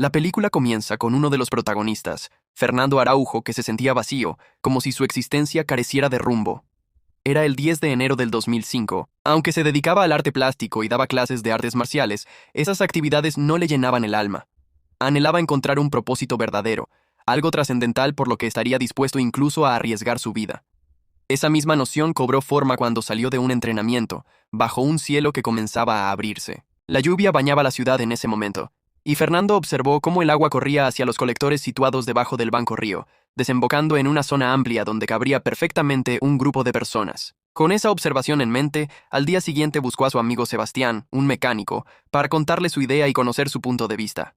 La película comienza con uno de los protagonistas, Fernando Araujo, que se sentía vacío, como si su existencia careciera de rumbo. Era el 10 de enero del 2005. Aunque se dedicaba al arte plástico y daba clases de artes marciales, esas actividades no le llenaban el alma. Anhelaba encontrar un propósito verdadero, algo trascendental por lo que estaría dispuesto incluso a arriesgar su vida. Esa misma noción cobró forma cuando salió de un entrenamiento, bajo un cielo que comenzaba a abrirse. La lluvia bañaba la ciudad en ese momento, y Fernando observó cómo el agua corría hacia los colectores situados debajo del banco río, desembocando en una zona amplia donde cabría perfectamente un grupo de personas. Con esa observación en mente, al día siguiente buscó a su amigo Sebastián, un mecánico, para contarle su idea y conocer su punto de vista.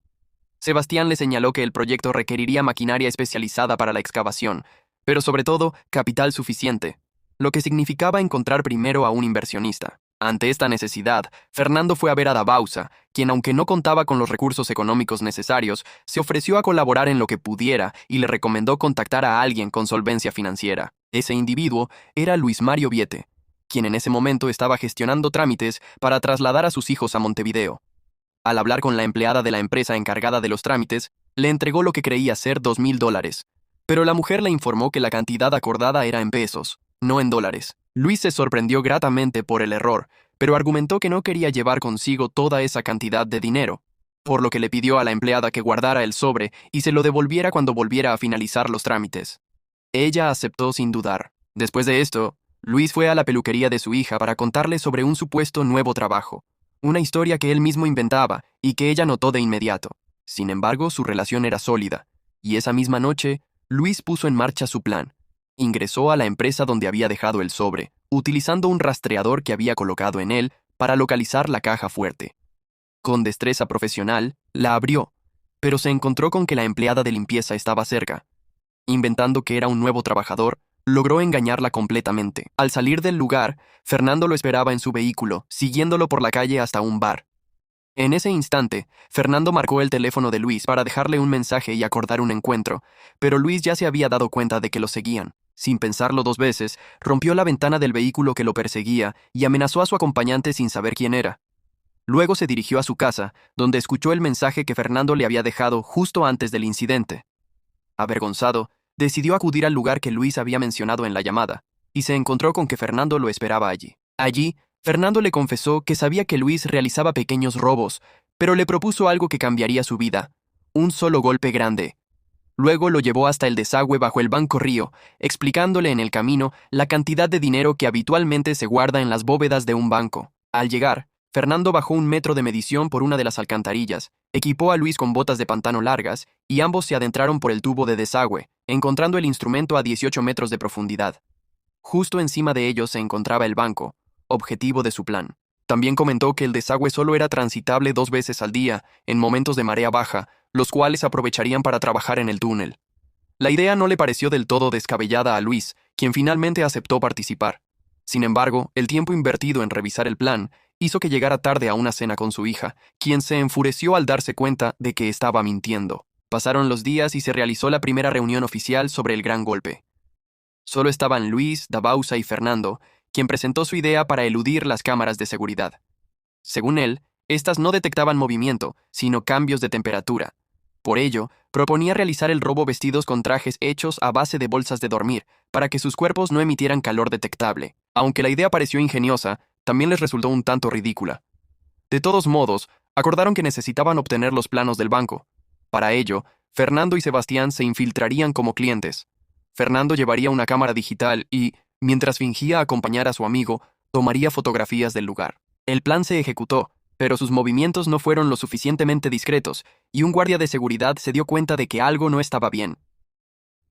Sebastián le señaló que el proyecto requeriría maquinaria especializada para la excavación, pero sobre todo, capital suficiente, lo que significaba encontrar primero a un inversionista. Ante esta necesidad, Fernando fue a ver a Dabausa, quien aunque no contaba con los recursos económicos necesarios, se ofreció a colaborar en lo que pudiera y le recomendó contactar a alguien con solvencia financiera. Ese individuo era Luis Mario Viete, quien en ese momento estaba gestionando trámites para trasladar a sus hijos a Montevideo. Al hablar con la empleada de la empresa encargada de los trámites, le entregó lo que creía ser $2.000, pero la mujer le informó que la cantidad acordada era en pesos, no en dólares. Luis se sorprendió gratamente por el error, pero argumentó que no quería llevar consigo toda esa cantidad de dinero, por lo que le pidió a la empleada que guardara el sobre y se lo devolviera cuando volviera a finalizar los trámites. Ella aceptó sin dudar. Después de esto, Luis fue a la peluquería de su hija para contarle sobre un supuesto nuevo trabajo, una historia que él mismo inventaba y que ella notó de inmediato. Sin embargo, su relación era sólida, y esa misma noche, Luis puso en marcha su plan. Ingresó a la empresa donde había dejado el sobre, utilizando un rastreador que había colocado en él para localizar la caja fuerte. Con destreza profesional, la abrió, pero se encontró con que la empleada de limpieza estaba cerca. Inventando que era un nuevo trabajador, logró engañarla completamente. Al salir del lugar, Fernando lo esperaba en su vehículo, siguiéndolo por la calle hasta un bar. En ese instante, Fernando marcó el teléfono de Luis para dejarle un mensaje y acordar un encuentro, pero Luis ya se había dado cuenta de que lo seguían. Sin pensarlo dos veces, rompió la ventana del vehículo que lo perseguía y amenazó a su acompañante sin saber quién era. Luego se dirigió a su casa, donde escuchó el mensaje que Fernando le había dejado justo antes del incidente. Avergonzado, decidió acudir al lugar que Luis había mencionado en la llamada, y se encontró con que Fernando lo esperaba allí. Allí, Fernando le confesó que sabía que Luis realizaba pequeños robos, pero le propuso algo que cambiaría su vida: un solo golpe grande. Luego lo llevó hasta el desagüe bajo el banco río, explicándole en el camino la cantidad de dinero que habitualmente se guarda en las bóvedas de un banco. Al llegar, Fernando bajó 1 metro de medición por una de las alcantarillas, equipó a Luis con botas de pantano largas y ambos se adentraron por el tubo de desagüe, encontrando el instrumento a 18 metros de profundidad. Justo encima de ellos se encontraba el banco, objetivo de su plan. También comentó que el desagüe solo era transitable 2 veces al día, en momentos de marea baja, los cuales aprovecharían para trabajar en el túnel. La idea no le pareció del todo descabellada a Luis, quien finalmente aceptó participar. Sin embargo, el tiempo invertido en revisar el plan hizo que llegara tarde a una cena con su hija, quien se enfureció al darse cuenta de que estaba mintiendo. Pasaron los días y se realizó la primera reunión oficial sobre el gran golpe. Solo estaban Luis, Dabausa y Fernando, quien presentó su idea para eludir las cámaras de seguridad. Según él, estas no detectaban movimiento, sino cambios de temperatura. Por ello, proponía realizar el robo vestidos con trajes hechos a base de bolsas de dormir, para que sus cuerpos no emitieran calor detectable. Aunque la idea pareció ingeniosa, también les resultó un tanto ridícula. De todos modos, acordaron que necesitaban obtener los planos del banco. Para ello, Fernando y Sebastián se infiltrarían como clientes. Fernando llevaría una cámara digital y, mientras fingía acompañar a su amigo, tomaría fotografías del lugar. El plan se ejecutó, pero sus movimientos no fueron lo suficientemente discretos, y un guardia de seguridad se dio cuenta de que algo no estaba bien.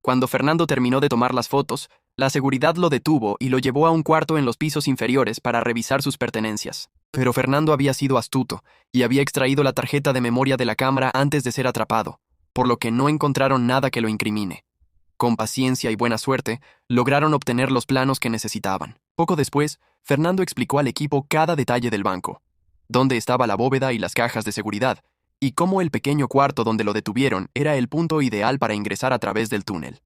Cuando Fernando terminó de tomar las fotos, la seguridad lo detuvo y lo llevó a un cuarto en los pisos inferiores para revisar sus pertenencias. Pero Fernando había sido astuto y había extraído la tarjeta de memoria de la cámara antes de ser atrapado, por lo que no encontraron nada que lo incrimine. Con paciencia y buena suerte, lograron obtener los planos que necesitaban. Poco después, Fernando explicó al equipo cada detalle del banco, dónde estaba la bóveda y las cajas de seguridad, y cómo el pequeño cuarto donde lo detuvieron era el punto ideal para ingresar a través del túnel.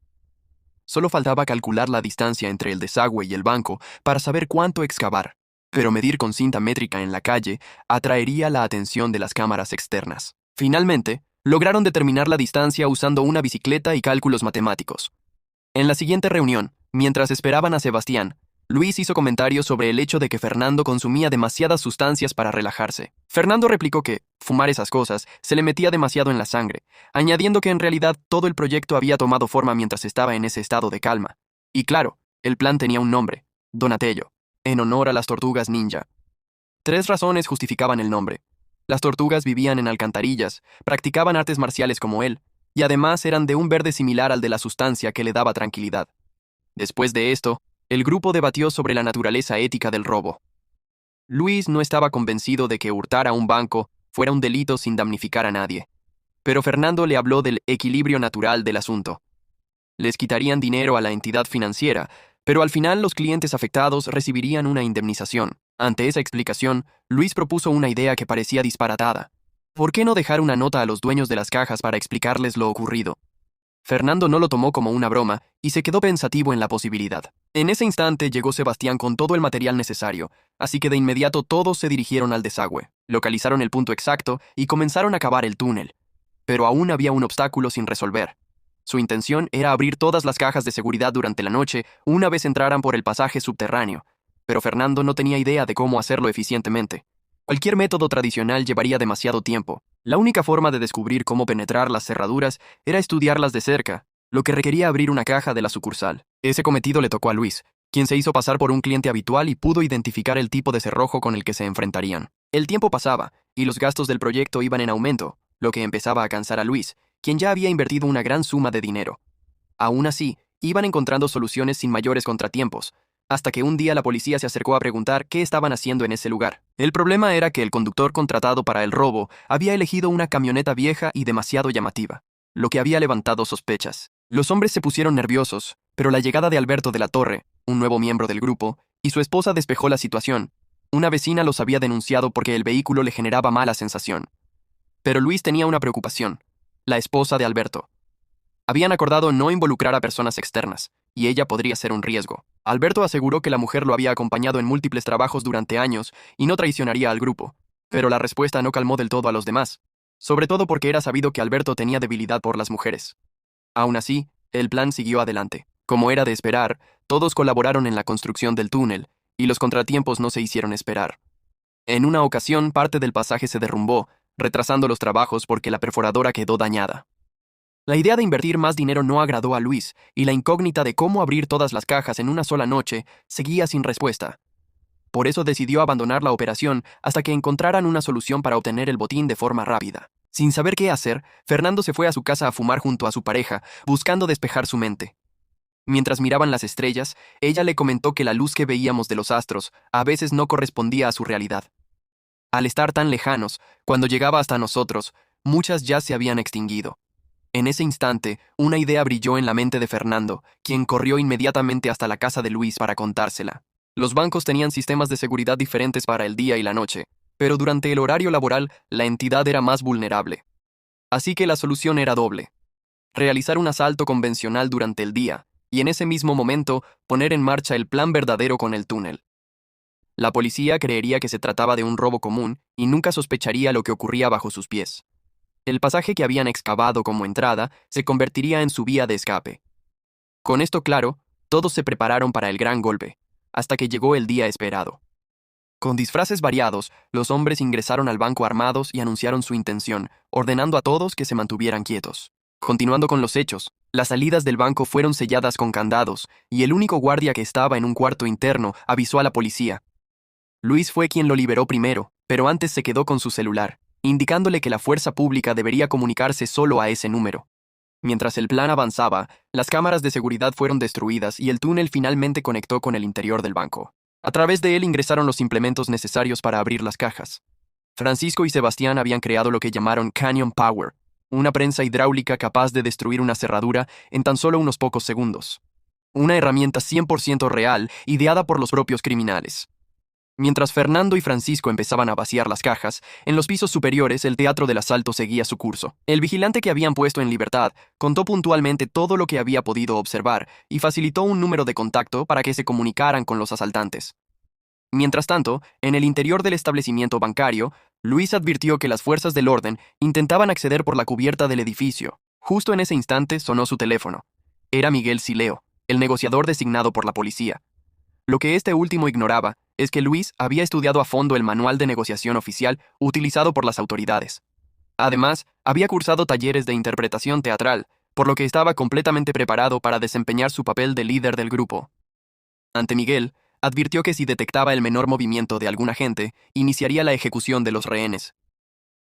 Solo faltaba calcular la distancia entre el desagüe y el banco para saber cuánto excavar, pero medir con cinta métrica en la calle atraería la atención de las cámaras externas. Finalmente, Lograron determinar la distancia usando una bicicleta y cálculos matemáticos. En la siguiente reunión, mientras esperaban a Sebastián, Luis hizo comentarios sobre el hecho de que Fernando consumía demasiadas sustancias para relajarse. Fernando replicó que fumar esas cosas se le metía demasiado en la sangre, añadiendo que en realidad todo el proyecto había tomado forma mientras estaba en ese estado de calma. Y claro, el plan tenía un nombre, Donatello, en honor a las tortugas ninja. 3 razones justificaban el nombre. Las tortugas vivían en alcantarillas, practicaban artes marciales como él, y además eran de un verde similar al de la sustancia que le daba tranquilidad. Después de esto, el grupo debatió sobre la naturaleza ética del robo. Luis no estaba convencido de que hurtar a un banco fuera un delito sin damnificar a nadie, pero Fernando le habló del equilibrio natural del asunto. Les quitarían dinero a la entidad financiera, pero al final los clientes afectados recibirían una indemnización. Ante esa explicación, Luis propuso una idea que parecía disparatada. ¿Por qué no dejar una nota a los dueños de las cajas para explicarles lo ocurrido? Fernando no lo tomó como una broma y se quedó pensativo en la posibilidad. En ese instante llegó Sebastián con todo el material necesario, así que de inmediato todos se dirigieron al desagüe, localizaron el punto exacto y comenzaron a cavar el túnel. Pero aún había un obstáculo sin resolver. Su intención era abrir todas las cajas de seguridad durante la noche una vez entraran por el pasaje subterráneo, pero Fernando no tenía idea de cómo hacerlo eficientemente. Cualquier método tradicional llevaría demasiado tiempo. La única forma de descubrir cómo penetrar las cerraduras era estudiarlas de cerca, lo que requería abrir una caja de la sucursal. Ese cometido le tocó a Luis, quien se hizo pasar por un cliente habitual y pudo identificar el tipo de cerrojo con el que se enfrentarían. El tiempo pasaba, y los gastos del proyecto iban en aumento, lo que empezaba a cansar a Luis, quien ya había invertido una gran suma de dinero. Aún así, iban encontrando soluciones sin mayores contratiempos, hasta que un día la policía se acercó a preguntar qué estaban haciendo en ese lugar. El problema era que el conductor contratado para el robo había elegido una camioneta vieja y demasiado llamativa, lo que había levantado sospechas. Los hombres se pusieron nerviosos, pero la llegada de Alberto de la Torre, un nuevo miembro del grupo, y su esposa despejó la situación. Una vecina los había denunciado porque el vehículo le generaba mala sensación. Pero Luis tenía una preocupación: la esposa de Alberto. Habían acordado no involucrar a personas externas, y ella podría ser un riesgo. Alberto aseguró que la mujer lo había acompañado en múltiples trabajos durante años y no traicionaría al grupo, pero la respuesta no calmó del todo a los demás, sobre todo porque era sabido que Alberto tenía debilidad por las mujeres. Aún así, el plan siguió adelante. Como era de esperar, todos colaboraron en la construcción del túnel, y los contratiempos no se hicieron esperar. En una ocasión, parte del pasaje se derrumbó, retrasando los trabajos porque la perforadora quedó dañada. La idea de invertir más dinero no agradó a Luis, y la incógnita de cómo abrir todas las cajas en una sola noche seguía sin respuesta. Por eso decidió abandonar la operación hasta que encontraran una solución para obtener el botín de forma rápida. Sin saber qué hacer, Fernando se fue a su casa a fumar junto a su pareja, buscando despejar su mente. Mientras miraban las estrellas, ella le comentó que la luz que veíamos de los astros a veces no correspondía a su realidad. Al estar tan lejanos, cuando llegaba hasta nosotros, muchas ya se habían extinguido. En ese instante, una idea brilló en la mente de Fernando, quien corrió inmediatamente hasta la casa de Luis para contársela. Los bancos tenían sistemas de seguridad diferentes para el día y la noche, pero durante el horario laboral la entidad era más vulnerable. Así que la solución era doble: realizar un asalto convencional durante el día, y en ese mismo momento poner en marcha el plan verdadero con el túnel. La policía creería que se trataba de un robo común y nunca sospecharía lo que ocurría bajo sus pies. El pasaje que habían excavado como entrada se convertiría en su vía de escape. Con esto claro, todos se prepararon para el gran golpe, hasta que llegó el día esperado. Con disfraces variados, los hombres ingresaron al banco armados y anunciaron su intención, ordenando a todos que se mantuvieran quietos. Continuando con los hechos, las salidas del banco fueron selladas con candados, y el único guardia que estaba en un cuarto interno avisó a la policía. Luis fue quien lo liberó primero, pero antes se quedó con su celular, indicándole que la fuerza pública debería comunicarse solo a ese número. Mientras el plan avanzaba, las cámaras de seguridad fueron destruidas y el túnel finalmente conectó con el interior del banco. A través de él ingresaron los implementos necesarios para abrir las cajas. Francisco y Sebastián habían creado lo que llamaron Canyon Power, una prensa hidráulica capaz de destruir una cerradura en tan solo unos pocos segundos. Una herramienta 100% real, ideada por los propios criminales. Mientras Fernando y Francisco empezaban a vaciar las cajas, en los pisos superiores el teatro del asalto seguía su curso. El vigilante que habían puesto en libertad contó puntualmente todo lo que había podido observar y facilitó un número de contacto para que se comunicaran con los asaltantes. Mientras tanto, en el interior del establecimiento bancario, Luis advirtió que las fuerzas del orden intentaban acceder por la cubierta del edificio. Justo en ese instante sonó su teléfono. Era Miguel Sileo, el negociador designado por la policía. Lo que este último ignoraba es que Luis había estudiado a fondo el manual de negociación oficial utilizado por las autoridades. Además, había cursado talleres de interpretación teatral, por lo que estaba completamente preparado para desempeñar su papel de líder del grupo. Ante Miguel, advirtió que si detectaba el menor movimiento de algún agente, iniciaría la ejecución de los rehenes.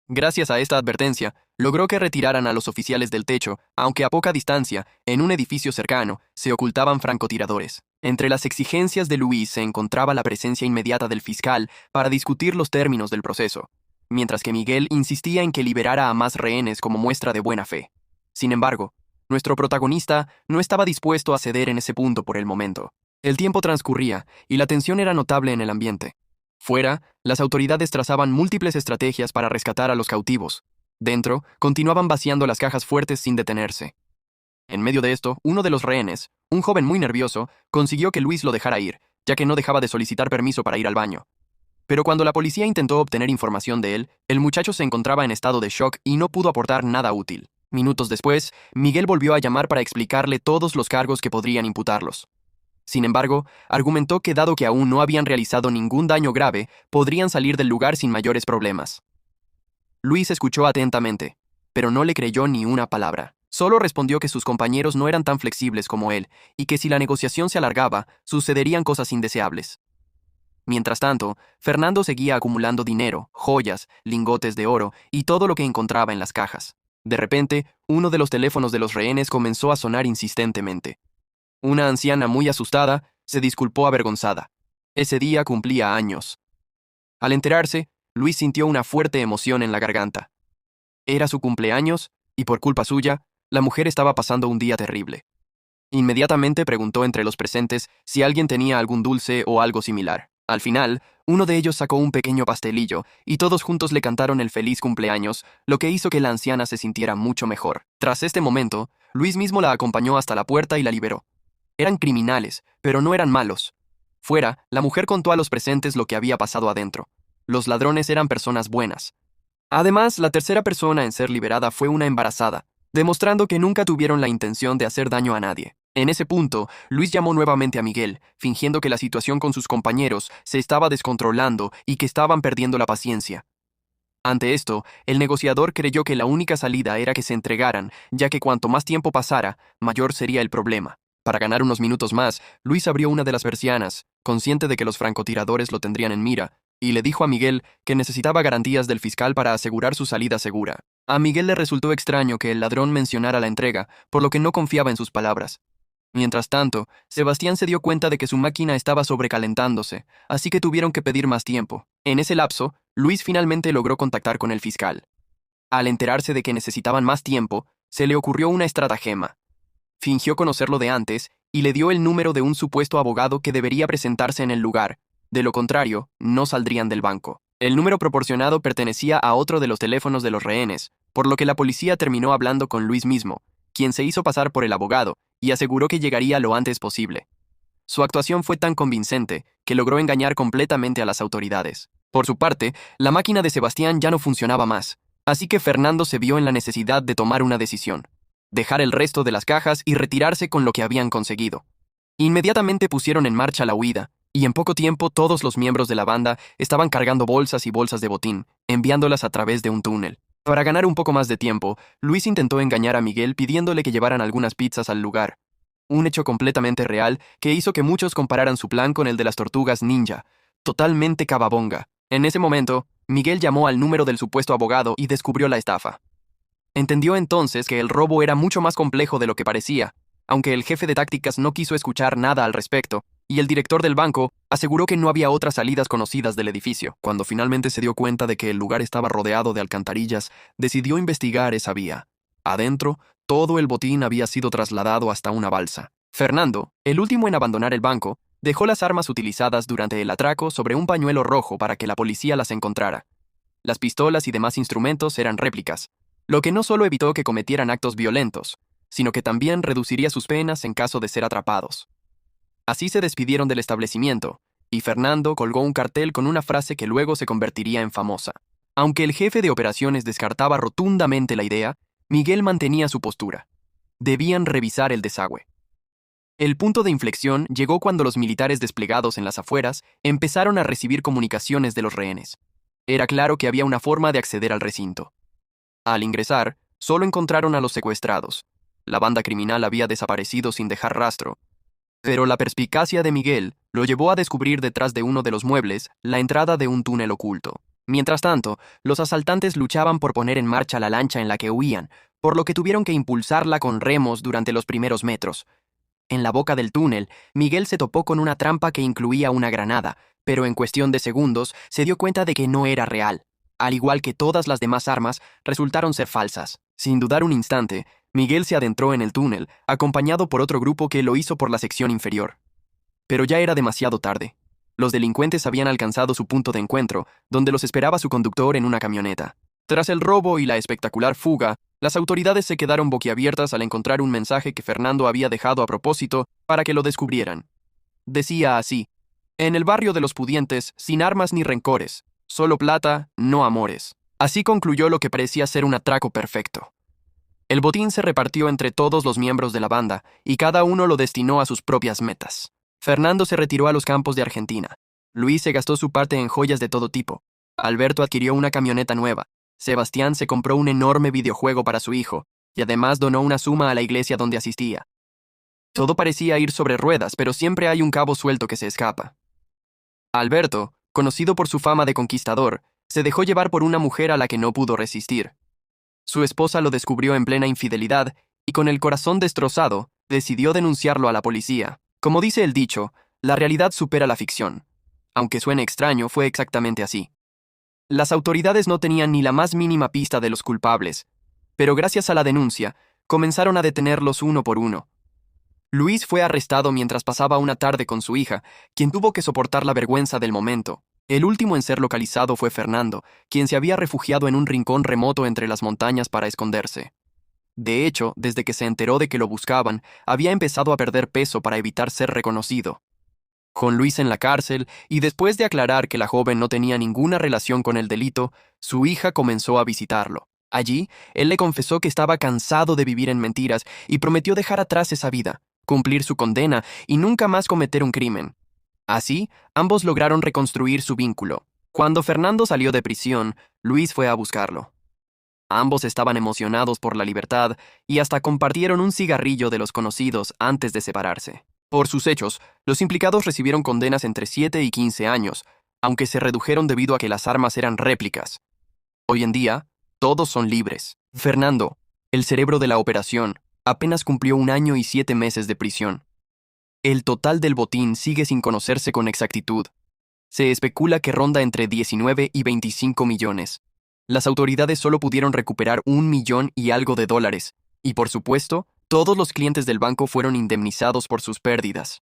Gracias a esta advertencia, logró que retiraran a los oficiales del techo, aunque a poca distancia, en un edificio cercano, se ocultaban francotiradores. Entre las exigencias de Luis se encontraba la presencia inmediata del fiscal para discutir los términos del proceso, mientras que Miguel insistía en que liberara a más rehenes como muestra de buena fe. Sin embargo, nuestro protagonista no estaba dispuesto a ceder en ese punto por el momento. El tiempo transcurría y la tensión era notable en el ambiente. Fuera, las autoridades trazaban múltiples estrategias para rescatar a los cautivos. Dentro, continuaban vaciando las cajas fuertes sin detenerse. En medio de esto, uno de los rehenes, un joven muy nervioso, consiguió que Luis lo dejara ir, ya que no dejaba de solicitar permiso para ir al baño. Pero cuando la policía intentó obtener información de él, el muchacho se encontraba en estado de shock y no pudo aportar nada útil. Minutos después, Miguel volvió a llamar para explicarle todos los cargos que podrían imputarlos. Sin embargo, argumentó que dado que aún no habían realizado ningún daño grave, podrían salir del lugar sin mayores problemas. Luis escuchó atentamente, pero no le creyó ni una palabra. Solo respondió que sus compañeros no eran tan flexibles como él y que si la negociación se alargaba, sucederían cosas indeseables. Mientras tanto, Fernando seguía acumulando dinero, joyas, lingotes de oro y todo lo que encontraba en las cajas. De repente, uno de los teléfonos de los rehenes comenzó a sonar insistentemente. Una anciana muy asustada se disculpó avergonzada. Ese día cumplía años. Al enterarse, Luis sintió una fuerte emoción en la garganta. Era su cumpleaños, y por culpa suya, la mujer estaba pasando un día terrible. Inmediatamente preguntó entre los presentes si alguien tenía algún dulce o algo similar. Al final, uno de ellos sacó un pequeño pastelillo, y todos juntos le cantaron el feliz cumpleaños, lo que hizo que la anciana se sintiera mucho mejor. Tras este momento, Luis mismo la acompañó hasta la puerta y la liberó. Eran criminales, pero no eran malos. Fuera, la mujer contó a los presentes lo que había pasado adentro. Los ladrones eran personas buenas. Además, la tercera persona en ser liberada fue una embarazada, demostrando que nunca tuvieron la intención de hacer daño a nadie. En ese punto, Luis llamó nuevamente a Miguel, fingiendo que la situación con sus compañeros se estaba descontrolando y que estaban perdiendo la paciencia. Ante esto, el negociador creyó que la única salida era que se entregaran, ya que cuanto más tiempo pasara, mayor sería el problema. Para ganar unos minutos más, Luis abrió una de las persianas, consciente de que los francotiradores lo tendrían en mira, y le dijo a Miguel que necesitaba garantías del fiscal para asegurar su salida segura. A Miguel le resultó extraño que el ladrón mencionara la entrega, por lo que no confiaba en sus palabras. Mientras tanto, Sebastián se dio cuenta de que su máquina estaba sobrecalentándose, así que tuvieron que pedir más tiempo. En ese lapso, Luis finalmente logró contactar con el fiscal. Al enterarse de que necesitaban más tiempo, se le ocurrió una estratagema. Fingió conocerlo de antes y le dio el número de un supuesto abogado que debería presentarse en el lugar. De lo contrario, no saldrían del banco. El número proporcionado pertenecía a otro de los teléfonos de los rehenes, por lo que la policía terminó hablando con Luis mismo, quien se hizo pasar por el abogado y aseguró que llegaría lo antes posible. Su actuación fue tan convincente que logró engañar completamente a las autoridades. Por su parte, la máquina de Sebastián ya no funcionaba más, así que Fernando se vio en la necesidad de tomar una decisión: dejar el resto de las cajas y retirarse con lo que habían conseguido. Inmediatamente pusieron en marcha la huida, y en poco tiempo todos los miembros de la banda estaban cargando bolsas y bolsas de botín, enviándolas a través de un túnel. Para ganar un poco más de tiempo, Luis intentó engañar a Miguel pidiéndole que llevaran algunas pizzas al lugar. Un hecho completamente real que hizo que muchos compararan su plan con el de las tortugas ninja, totalmente cababonga. En ese momento, Miguel llamó al número del supuesto abogado y descubrió la estafa. Entendió entonces que el robo era mucho más complejo de lo que parecía, aunque el jefe de tácticas no quiso escuchar nada al respecto, y el director del banco aseguró que no había otras salidas conocidas del edificio. Cuando finalmente se dio cuenta de que el lugar estaba rodeado de alcantarillas, decidió investigar esa vía. Adentro, todo el botín había sido trasladado hasta una balsa. Fernando, el último en abandonar el banco, dejó las armas utilizadas durante el atraco sobre un pañuelo rojo para que la policía las encontrara. Las pistolas y demás instrumentos eran réplicas, lo que no solo evitó que cometieran actos violentos, sino que también reduciría sus penas en caso de ser atrapados. Así se despidieron del establecimiento, y Fernando colgó un cartel con una frase que luego se convertiría en famosa: Aunque el jefe de operaciones descartaba rotundamente la idea, Miguel mantenía su postura. Debían revisar el desagüe. El punto de inflexión llegó cuando los militares desplegados en las afueras empezaron a recibir comunicaciones de los rehenes. Era claro que había una forma de acceder al recinto. Al ingresar, solo encontraron a los secuestrados. La banda criminal había desaparecido sin dejar rastro. Pero la perspicacia de Miguel lo llevó a descubrir detrás de uno de los muebles la entrada de un túnel oculto. Mientras tanto, los asaltantes luchaban por poner en marcha la lancha en la que huían, por lo que tuvieron que impulsarla con remos durante los primeros metros. En la boca del túnel, Miguel se topó con una trampa que incluía una granada, pero en cuestión de segundos se dio cuenta de que no era real. Al igual que todas las demás armas, resultaron ser falsas. Sin dudar un instante, Miguel se adentró en el túnel, acompañado por otro grupo que lo hizo por la sección inferior. Pero ya era demasiado tarde. Los delincuentes habían alcanzado su punto de encuentro, donde los esperaba su conductor en una camioneta. Tras el robo y la espectacular fuga, las autoridades se quedaron boquiabiertas al encontrar un mensaje que Fernando había dejado a propósito para que lo descubrieran. Decía así: en el barrio de los pudientes, sin armas ni rencores, solo plata, no amores. Así concluyó lo que parecía ser un atraco perfecto. El botín se repartió entre todos los miembros de la banda, y cada uno lo destinó a sus propias metas. Fernando se retiró a los campos de Argentina. Luis se gastó su parte en joyas de todo tipo. Alberto adquirió una camioneta nueva. Sebastián se compró un enorme videojuego para su hijo, y además donó una suma a la iglesia donde asistía. Todo parecía ir sobre ruedas, pero siempre hay un cabo suelto que se escapa. Alberto, conocido por su fama de conquistador, se dejó llevar por una mujer a la que no pudo resistir. Su esposa lo descubrió en plena infidelidad y con el corazón destrozado, decidió denunciarlo a la policía. Como dice el dicho, la realidad supera la ficción. Aunque suene extraño, fue exactamente así. Las autoridades no tenían ni la más mínima pista de los culpables, pero gracias a la denuncia, comenzaron a detenerlos uno por uno. Luis fue arrestado mientras pasaba una tarde con su hija, quien tuvo que soportar la vergüenza del momento. El último en ser localizado fue Fernando, quien se había refugiado en un rincón remoto entre las montañas para esconderse. De hecho, desde que se enteró de que lo buscaban, había empezado a perder peso para evitar ser reconocido. Con Luis en la cárcel, y después de aclarar que la joven no tenía ninguna relación con el delito, su hija comenzó a visitarlo. Allí, él le confesó que estaba cansado de vivir en mentiras y prometió dejar atrás esa vida, cumplir su condena y nunca más cometer un crimen. Así, ambos lograron reconstruir su vínculo. Cuando Fernando salió de prisión, Luis fue a buscarlo. Ambos estaban emocionados por la libertad y hasta compartieron un cigarrillo de los conocidos antes de separarse. Por sus hechos, los implicados recibieron condenas entre 7 y 15 años, aunque se redujeron debido a que las armas eran réplicas. Hoy en día, todos son libres. Fernando, el cerebro de la operación, apenas cumplió 1 año y 7 meses de prisión. El total del botín sigue sin conocerse con exactitud. Se especula que ronda entre 19 y 25 millones. Las autoridades solo pudieron recuperar 1 millón y algo de dólares, y por supuesto, todos los clientes del banco fueron indemnizados por sus pérdidas.